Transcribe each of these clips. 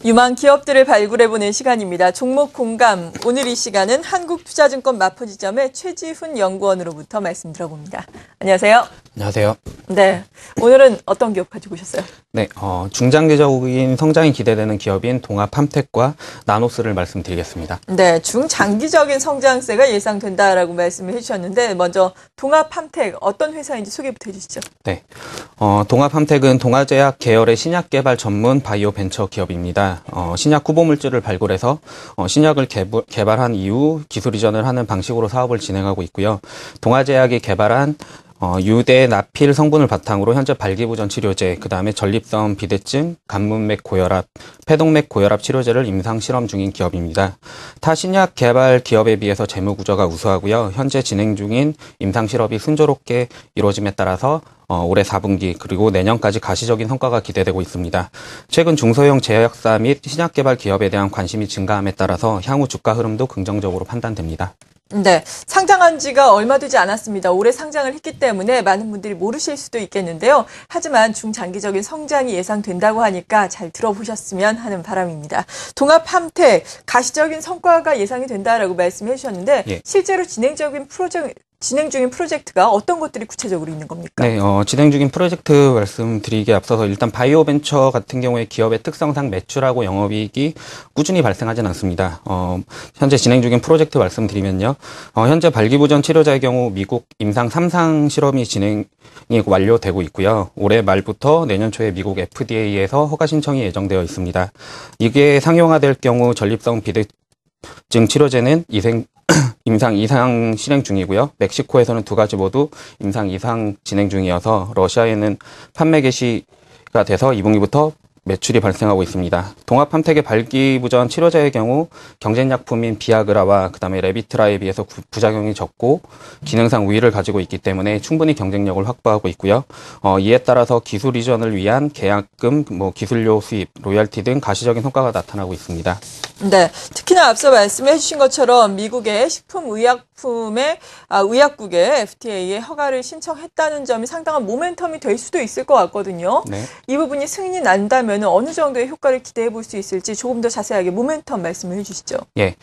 유망 기업들을 발굴해보는 시간입니다. 종목 공감. 오늘 이 시간은 한국투자증권 마포지점의 최지훈 연구원으로부터 말씀 들어봅니다. 안녕하세요. 안녕하세요. 네, 오늘은 어떤 기업 가지고 오셨어요? 네, 중장기적인 성장이 기대되는 기업인 동합함텍과 나노스를 말씀드리겠습니다. 네, 중장기적인 성장세가 예상된다라고 말씀을 해주셨는데 먼저 동합함텍 어떤 회사인지 소개부터 해주시죠. 네, 동합함텍은 동아제약 계열의 신약 개발 전문 바이오 벤처 기업입니다. 신약 후보 물질을 발굴해서 신약을 개발한 이후 기술 이전을 하는 방식으로 사업을 진행하고 있고요. 동아제약이 개발한 유대 나필 성분을 바탕으로 현재 발기부전 치료제, 그다음에 전립선 비대증, 간문맥 고혈압, 폐동맥 고혈압 치료제를 임상 실험 중인 기업입니다. 타 신약 개발 기업에 비해서 재무 구조가 우수하고요. 현재 진행 중인 임상 실험이 순조롭게 이루어짐에 따라서 올해 4분기 그리고 내년까지 가시적인 성과가 기대되고 있습니다. 최근 중소형 제약사 및 신약 개발 기업에 대한 관심이 증가함에 따라서 향후 주가 흐름도 긍정적으로 판단됩니다. 네, 상장한 지가 얼마 되지 않았습니다. 올해 상장을 했기 때문에 많은 분들이 모르실 수도 있겠는데요. 하지만 중장기적인 성장이 예상된다고 하니까 잘 들어보셨으면 하는 바람입니다. 동합함텍 가시적인 성과가 예상이 된다라고 말씀해 주셨는데 예. 실제로 진행 중인 프로젝트가 어떤 것들이 구체적으로 있는 겁니까? 네, 진행 중인 프로젝트 말씀드리기에 앞서서 일단 바이오 벤처 같은 경우에 기업의 특성상 매출하고 영업이익이 꾸준히 발생하진 않습니다. 현재 진행 중인 프로젝트 말씀드리면요. 현재 발기부전 치료자의 경우 미국 임상 3상 실험이 진행이 완료되고 있고요. 올해 말부터 내년 초에 미국 FDA에서 허가 신청이 예정되어 있습니다. 이게 상용화될 경우 전립선 비대증 치료제는 임상 2상 실행 중이고요. 멕시코에서는 두 가지 모두 임상 2상 진행 중이어서 러시아에는 판매 개시가 돼서 2분기부터 매출이 발생하고 있습니다. 동합함텍의 발기부전 치료제의 경우 경쟁약품인 비아그라와 그다음에 레비트라에 비해서 부작용이 적고 기능상 우위를 가지고 있기 때문에 충분히 경쟁력을 확보하고 있고요. 이에 따라서 기술 이전을 위한 계약금, 기술료 수입, 로열티 등 가시적인 성과가 나타나고 있습니다. 네, 특히나 앞서 말씀해 주신 것처럼 미국의 식품의약품의 의약국에 FDA에 허가를 신청했다는 점이 상당한 모멘텀이 될 수도 있을 것 같거든요. 네. 이 부분이 승인이 난다면 어느 정도의 효과를 기대해 볼 수 있을지 조금 더 자세하게 모멘텀 말씀을 해주시죠. 예.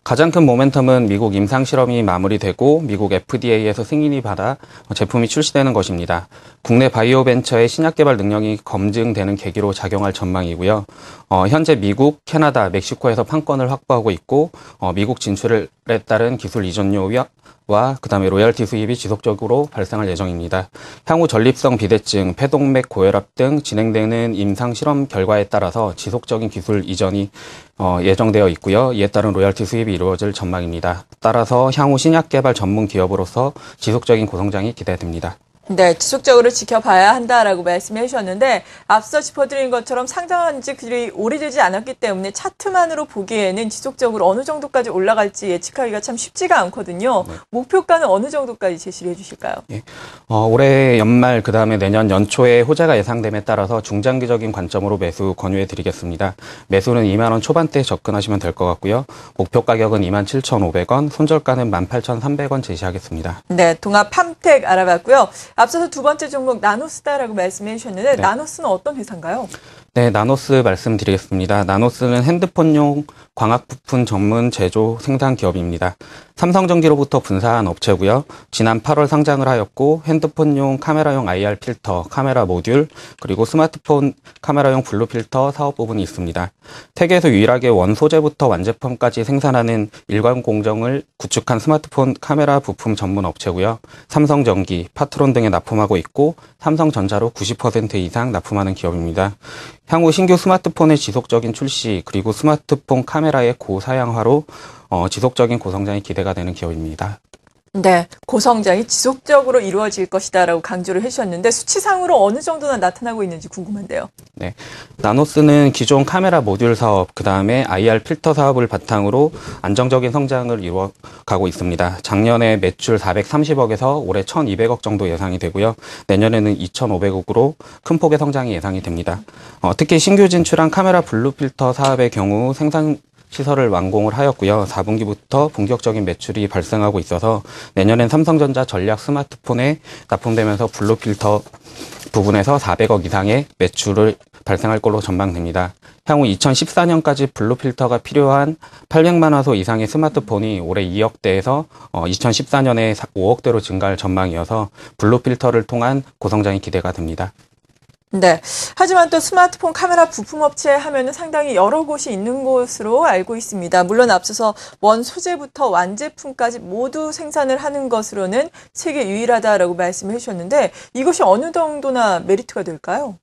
가장 큰 모멘텀은 미국 임상 실험이 마무리되고 미국 FDA에서 승인이 받아 제품이 출시되는 것입니다. 국내 바이오 벤처의 신약 개발 능력이 검증되는 계기로 작용할 전망이고요. 현재 미국, 캐나다, 멕시코에서 판권을 확보하고 있고 미국 진출에 따른 기술 이전료와 그다음에 로열티 수입이 지속적으로 발생할 예정입니다. 향후 전립선 비대증, 폐동맥 고혈압 등 진행되는 임상 실험 결과에 따라서 지속적인 기술 이전이 예정되어 있고요. 이에 따른 로열티 수입이 이루어질 전망입니다. 따라서 향후 신약 개발 전문 기업으로서 지속적인 고성장이 기대됩니다. 네, 지속적으로 지켜봐야 한다라고 말씀해 주셨는데 앞서 짚어드린 것처럼 상장한 지 그리 오래되지 않았기 때문에 차트만으로 보기에는 지속적으로 어느 정도까지 올라갈지 예측하기가 참 쉽지가 않거든요. 네. 목표가는 어느 정도까지 제시를 해주실까요? 예. 올해 연말 그다음에 내년 연초에 호재가 예상됨에 따라서 중장기적인 관점으로 매수 권유해 드리겠습니다. 매수는 2만 원 초반대에 접근하시면 될 것 같고요. 목표 가격은 27,500원, 손절가는 18,300원 제시하겠습니다. 네, 동합함텍 알아봤고요. 앞서서 두 번째 종목 나노스다라고 말씀해 주셨는데 네. 나노스는 어떤 회사인가요? 네, 나노스 말씀드리겠습니다. 나노스는 핸드폰용 광학 부품 전문 제조 생산 기업입니다. 삼성전기로부터 분사한 업체고요. 지난 8월 상장을 하였고 핸드폰용 카메라용 IR 필터, 카메라 모듈, 그리고 스마트폰 카메라용 블루 필터 사업 부분이 있습니다. 세계에서 유일하게 원소재부터 완제품까지 생산하는 일관 공정을 구축한 스마트폰 카메라 부품 전문 업체고요. 삼성전기, 파트론 등에 납품하고 있고 삼성전자로 90% 이상 납품하는 기업입니다. 향후 신규 스마트폰의 지속적인 출시 그리고 스마트폰 카메라의 고사양화로 지속적인 고성장이 기대가 되는 기업입니다. 네, 고성장이 지속적으로 이루어질 것이다라고 강조를 해주셨는데 수치상으로 어느 정도나 나타나고 있는지 궁금한데요. 네, 나노스는 기존 카메라 모듈 사업, 그 다음에 IR 필터 사업을 바탕으로 안정적인 성장을 이루어가고 있습니다. 작년에 매출 430억에서 올해 1,200억 정도 예상이 되고요. 내년에는 2,500억으로 큰 폭의 성장이 예상이 됩니다. 특히 신규 진출한 카메라 블루 필터 사업의 경우 생산 시설을 완공을 하였고요. 4분기부터 본격적인 매출이 발생하고 있어서 내년엔 삼성전자 전략 스마트폰에 납품되면서 블루 필터 부분에서 400억 이상의 매출을 발생할 걸로 전망됩니다. 향후 2014년까지 블루 필터가 필요한 800만 화소 이상의 스마트폰이 올해 2억대에서 2014년에 5억대로 증가할 전망이어서 블루 필터를 통한 고성장이 기대가 됩니다. 네. 하지만 또 스마트폰 카메라 부품업체 하면은 상당히 여러 곳이 있는 것으로 알고 있습니다. 물론 앞서서 원 소재부터 완제품까지 모두 생산을 하는 것으로는 세계 유일하다라고 말씀을 해주셨는데 이것이 어느 정도나 메리트가 될까요?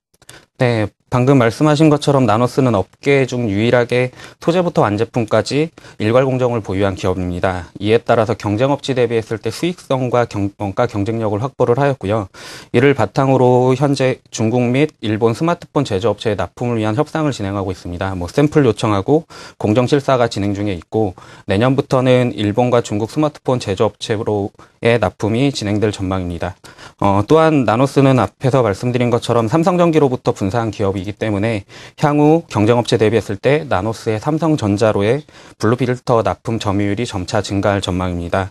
네, 방금 말씀하신 것처럼 나노스는 업계 중 유일하게 소재부터 완제품까지 일괄 공정을 보유한 기업입니다. 이에 따라서 경쟁업체 대비했을 때 수익성과 원가 경쟁력을 확보를 하였고요. 이를 바탕으로 현재 중국 및 일본 스마트폰 제조업체의 납품을 위한 협상을 진행하고 있습니다. 샘플 요청하고 공정 실사가 진행 중에 있고 내년부터는 일본과 중국 스마트폰 제조업체로의 납품이 진행될 전망입니다. 또한 나노스는 앞에서 말씀드린 것처럼 삼성전기로부터 분사한 기업이기 때문에 향후 경쟁업체 대비했을 때 나노스의 삼성전자로의 블루필터 납품 점유율이 점차 증가할 전망입니다.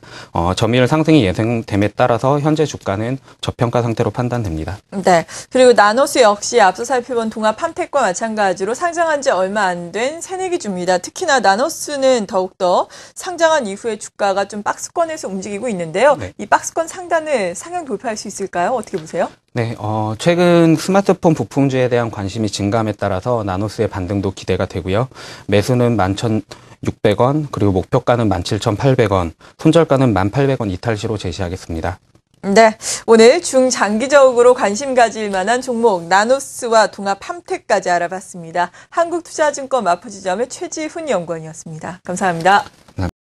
점유율 상승이 예상됨에 따라서 현재 주가는 저평가 상태로 판단됩니다. 네. 그리고 나노스 역시 앞서 살펴본 동아 팜텍과 마찬가지로 상장한 지 얼마 안 된 새내기주입니다. 특히나 나노스는 더욱더 상장한 이후에 주가가 좀 박스권에서 움직이고 있는데요. 네. 이 박스권 상단을 상향 돌파할 수 있을까요? 어떻게 보세요? 네, 최근 스마트폰 부품주에 대한 관심이 증감에 따라서 나노스의 반등도 기대가 되고요. 매수는 11,600원, 그리고 목표가는 17,800원, 손절가는 1,800원 이탈시로 제시하겠습니다. 네, 오늘 중장기적으로 관심 가질 만한 종목 나노스와 동아 팜텍까지 알아봤습니다. 한국투자증권 마포지점의 최지훈 연구원이었습니다. 감사합니다.